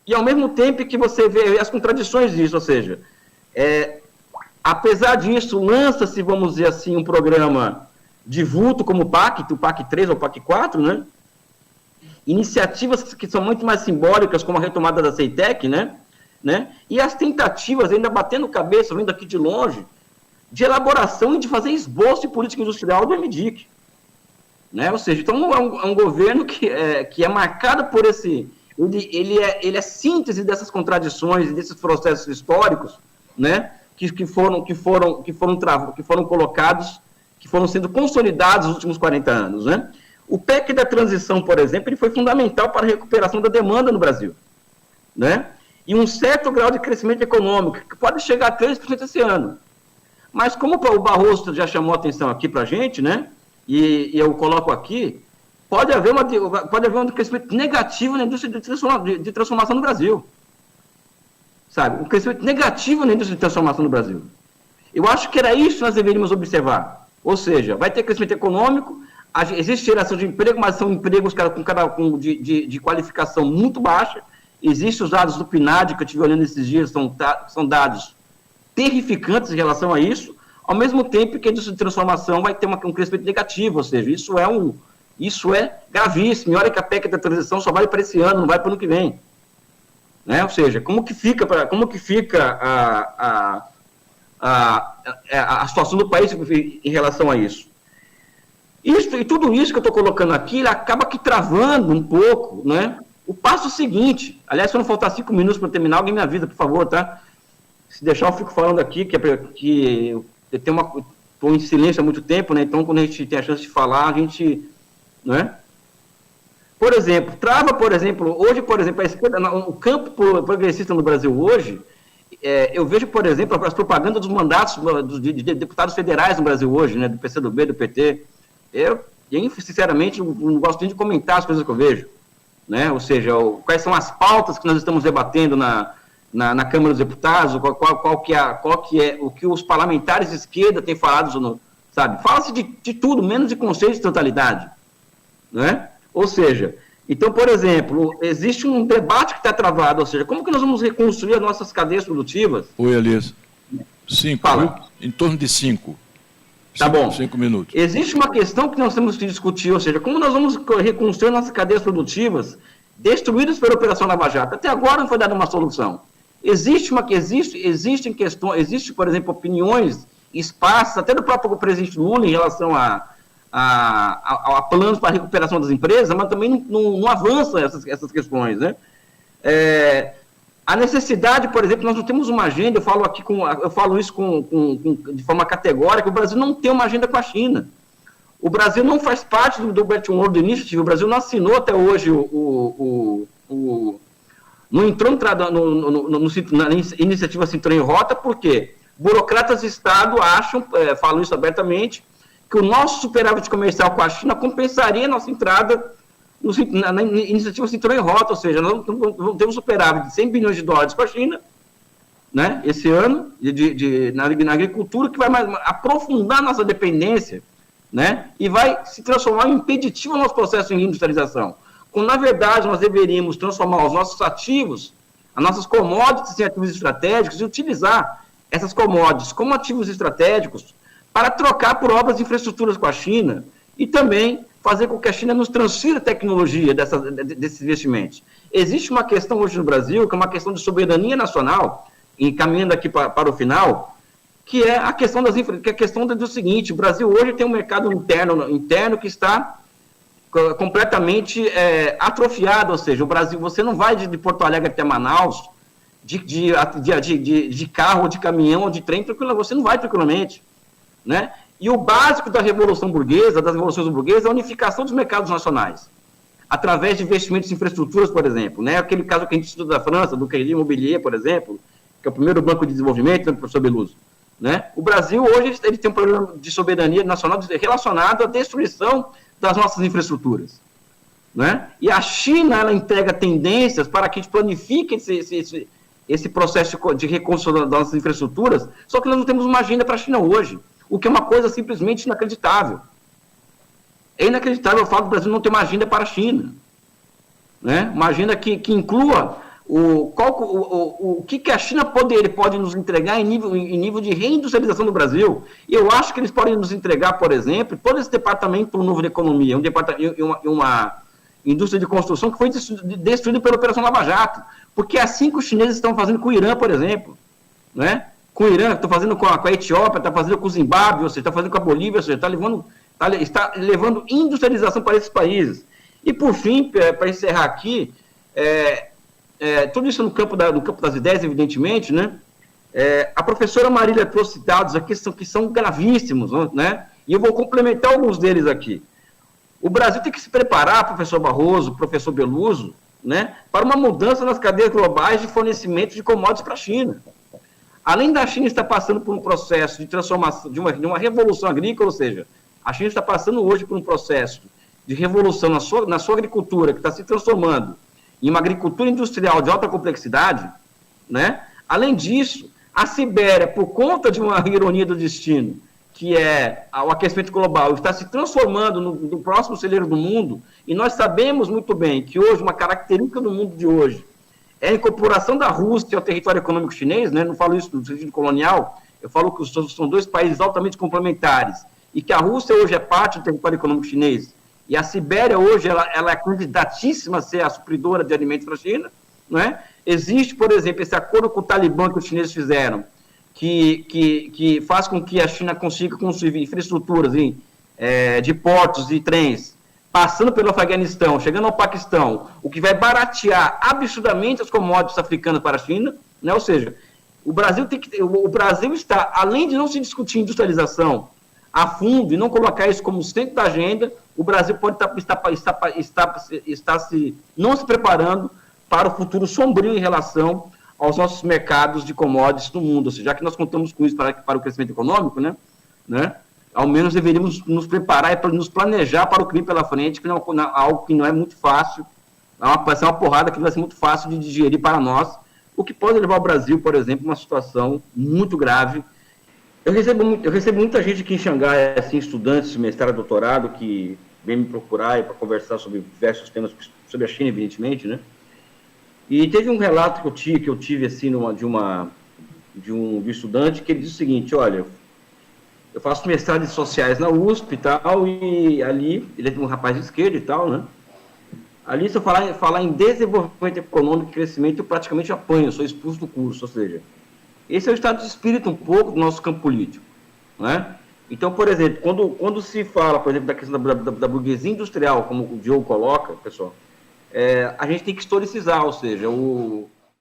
E, ao mesmo tempo que você vê as contradições disso, ou seja, apesar disso, lança-se, vamos dizer assim, um programa de vulto como o PAC 3 ou o PAC 4, né? Iniciativas que são muito mais simbólicas, como a retomada da CEITEC, né? E as tentativas, ainda batendo cabeça, vendo aqui de longe, de elaboração e de fazer esboço de política industrial do MDIC. Né? Ou seja, então é um governo que é marcado por esse... Ele é síntese dessas contradições e desses processos históricos, né? que foram colocados, que foram sendo consolidados nos últimos 40 anos. Né? O PEC da transição, por exemplo, ele foi fundamental para a recuperação da demanda no Brasil. Né? E um certo grau de crescimento econômico, que pode chegar a 3% esse ano. Mas como o Barroso já chamou a atenção aqui para a gente, né? E eu coloco aqui, pode haver um crescimento negativo na indústria de transformação no Brasil. Sabe? Um crescimento negativo na indústria de transformação no Brasil. Eu acho que era isso que nós deveríamos observar. Ou seja, vai ter crescimento econômico, existe geração de emprego, mas são empregos de qualificação muito baixa. Existem os dados do PNAD, que eu estive olhando esses dias, são dados terrificantes em relação a isso, ao mesmo tempo que a indústria de transformação vai ter um crescimento negativo, ou seja, isso é gravíssimo. E olha que a PEC da transição só vale para esse ano, não vai para o ano que vem. Né? Ou seja, como que fica a situação do país em relação a isso? E tudo isso que eu estou colocando aqui, ele acaba que travando um pouco, né? O passo seguinte, aliás, se eu não faltar 5 minutos para terminar, alguém me avisa, por favor, tá? Se deixar, eu fico falando aqui, que eu estou em silêncio há muito tempo, né? Então, quando a gente tem a chance de falar, a gente, né? Por exemplo, hoje, por exemplo, a esquerda, o campo progressista no Brasil hoje, eu vejo, por exemplo, as propagandas dos mandatos de deputados federais no Brasil hoje, né? Do PCdoB, do PT. Eu sinceramente, não gosto nem de comentar as coisas que eu vejo. Né? Ou seja, quais são as pautas que nós estamos debatendo na Câmara dos Deputados, qual que é o que os parlamentares de esquerda têm falado, sabe? Fala-se de tudo, menos de conceito de totalidade. Né? Ou seja, então, por exemplo, existe um debate que está travado, ou seja, como que nós vamos reconstruir as nossas cadeias produtivas? Oi, Elias. 5, Fala. Em torno de 5. Tá bom. 5 minutos. Existe uma questão que nós temos que discutir, ou seja, como nós vamos reconstruir nossas cadeias produtivas destruídas pela Operação Lava Jato. Até agora não foi dada uma solução. Existem, por exemplo, opiniões esparsas, até do próprio presidente Lula, em relação a planos para a recuperação das empresas, mas também não avança essas questões, né? A necessidade, por exemplo, nós não temos uma agenda, eu falo isso de forma categórica, o Brasil não tem uma agenda com a China. O Brasil não faz parte do Belt and Road Initiative, o Brasil não assinou até hoje não entrou na iniciativa Cinturão em Rota, porque burocratas de Estado falam isso abertamente, que o nosso superávit comercial com a China compensaria a nossa entrada na iniciativa Cinturão em Rota, ou seja, nós vamos ter um superávit de 100 bilhões de dólares com a China, né, esse ano, na agricultura, que vai aprofundar nossa dependência, né, e vai se transformar em impeditivo ao nosso processo de industrialização. Quando, na verdade, nós deveríamos transformar os nossos ativos, as nossas commodities em ativos estratégicos e utilizar essas commodities como ativos estratégicos para trocar por obras de infraestruturas com a China e também fazer com que a China nos transfira tecnologia desses investimentos. Existe uma questão hoje no Brasil, que é uma questão de soberania nacional, e caminhando aqui para o final, que é a questão do seguinte: o Brasil hoje tem um mercado interno que está completamente atrofiado, ou seja, o Brasil, você não vai de Porto Alegre até Manaus de carro, ou de caminhão, ou de trem, você não vai tranquilamente, né? E o básico das revoluções burguesas, é a unificação dos mercados nacionais, através de investimentos em infraestruturas, por exemplo, né? Aquele caso que a gente estuda da França, do Crédit Immobilier, por exemplo, que é o primeiro banco de desenvolvimento, né, professor Beluso, né? O Brasil hoje ele tem um problema de soberania nacional relacionado à destruição das nossas infraestruturas, né? E a China, ela entrega tendências para que a gente planifique esse processo de reconstrução das nossas infraestruturas, só que nós não temos uma agenda para a China hoje, o que é uma coisa simplesmente inacreditável. É inacreditável o fato do Brasil não ter uma agenda para a China, né? Uma agenda que inclua o que a China pode nos entregar em nível de reindustrialização do Brasil. E eu acho que eles podem nos entregar, por exemplo, todo esse departamento novo de economia, uma indústria de construção que foi destruída pela Operação Lava Jato, porque é assim que os chineses estão fazendo com o Irã, por exemplo, né? Com o Irã, estão fazendo com a Etiópia, está fazendo com o Zimbábue, ou seja, está fazendo com a Bolívia, ou seja, está levando industrialização para esses países. E, por fim, para encerrar aqui, tudo isso no campo das ideias, evidentemente, né? A professora Marília trouxe dados aqui que são gravíssimos, né? E eu vou complementar alguns deles aqui. O Brasil tem que se preparar, professor Barroso, professor Beluso, né, para uma mudança nas cadeias globais de fornecimento de commodities para a China. Além da China estar passando por um processo de transformação, de uma revolução agrícola, ou seja, a China está passando hoje por um processo de revolução na sua agricultura, que está se transformando em uma agricultura industrial de alta complexidade, né? Além disso, a Sibéria, por conta de uma ironia do destino, que é o aquecimento global, está se transformando no próximo celeiro do mundo, e nós sabemos muito bem que hoje, uma característica do mundo de hoje, é a incorporação da Rússia ao território econômico chinês, né? Não falo isso no sentido colonial, eu falo que são dois países altamente complementares, e que a Rússia hoje é parte do território econômico chinês, e a Sibéria hoje ela é candidatíssima a ser a supridora de alimentos para a China, né? Existe, por exemplo, esse acordo com o Talibã que os chineses fizeram, que faz com que a China consiga construir infraestruturas de portos e trens, passando pelo Afeganistão, chegando ao Paquistão, o que vai baratear absurdamente as commodities africanas para a China, né? Ou seja, o Brasil está, além de não se discutir industrialização a fundo e não colocar isso como centro da agenda, o Brasil pode estar não se preparando para o futuro sombrio em relação aos nossos mercados de commodities no mundo. Ou seja, já que nós contamos com isso para o crescimento econômico, né, ao menos deveríamos nos preparar e nos planejar para o que vem pela frente, que não, algo que não é muito fácil, vai ser uma porrada que vai ser muito fácil de digerir para nós, o que pode levar o Brasil, por exemplo, a uma situação muito grave. Eu recebo muita gente aqui em Xangai, assim, estudantes, mestrado, doutorado, que vem me procurar para conversar sobre diversos temas, sobre a China, evidentemente, né? E teve um relato que eu tive assim, de um estudante, que ele disse o seguinte: olha, eu faço mestrado em sociais na USP e tal, e ali, ele é um rapaz de esquerda e tal, né? Ali, se eu falar em desenvolvimento econômico e crescimento, eu praticamente apanho, eu sou expulso do curso, ou seja, esse é o estado de espírito um pouco do nosso campo político, né? Então, por exemplo, quando se fala, por exemplo, da questão da burguesia industrial, como o Diogo coloca, pessoal, a gente tem que historicizar, ou seja,